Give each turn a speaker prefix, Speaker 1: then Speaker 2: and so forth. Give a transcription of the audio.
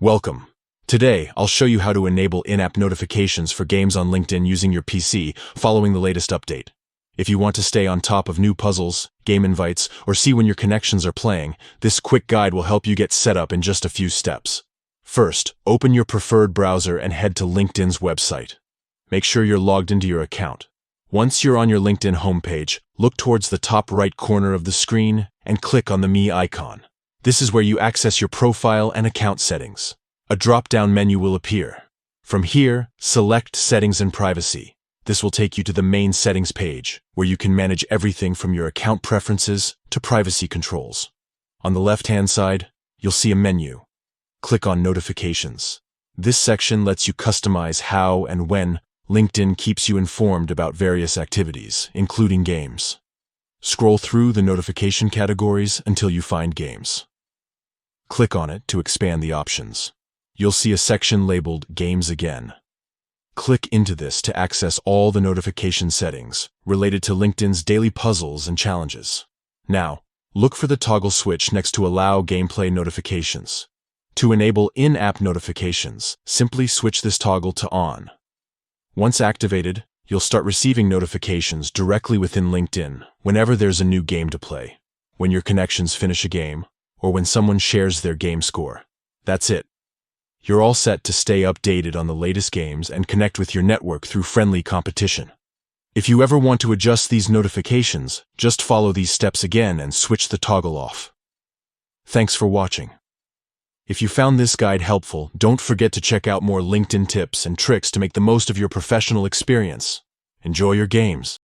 Speaker 1: Welcome. Today, I'll show you how to enable in-app notifications for games on LinkedIn using your PC following the latest update. If you want to stay on top of new puzzles, game invites, or see when your connections are playing, this quick guide will help you get set up in just a few steps. First, open your preferred browser and head to LinkedIn's website. Make sure you're logged into your account. Once you're on your LinkedIn homepage, look towards the top right corner of the screen and click on the Me icon. This is where you access your profile and account settings. A drop-down menu will appear. From here, select Settings and Privacy. This will take you to the main settings page, where you can manage everything from your account preferences to privacy controls. On the left-hand side, you'll see a menu. Click on Notifications. This section lets you customize how and when LinkedIn keeps you informed about various activities, including games. Scroll through the notification categories until you find games. Click on it to expand the options. You'll see a section labeled Games Again. Click into this to access all the notification settings related to LinkedIn's daily puzzles and challenges. Now, look for the toggle switch next to Allow Gameplay Notifications. To enable in-app notifications, simply switch this toggle to On. Once activated, you'll start receiving notifications directly within LinkedIn whenever there's a new game to play, when your connections finish a game, or when someone shares their game score. That's it. You're all set to stay updated on the latest games and connect with your network through friendly competition. If you ever want to adjust these notifications, just follow these steps again and switch the toggle off. Thanks for watching. If you found this guide helpful, don't forget to check out more LinkedIn tips and tricks to make the most of your professional experience. Enjoy your games.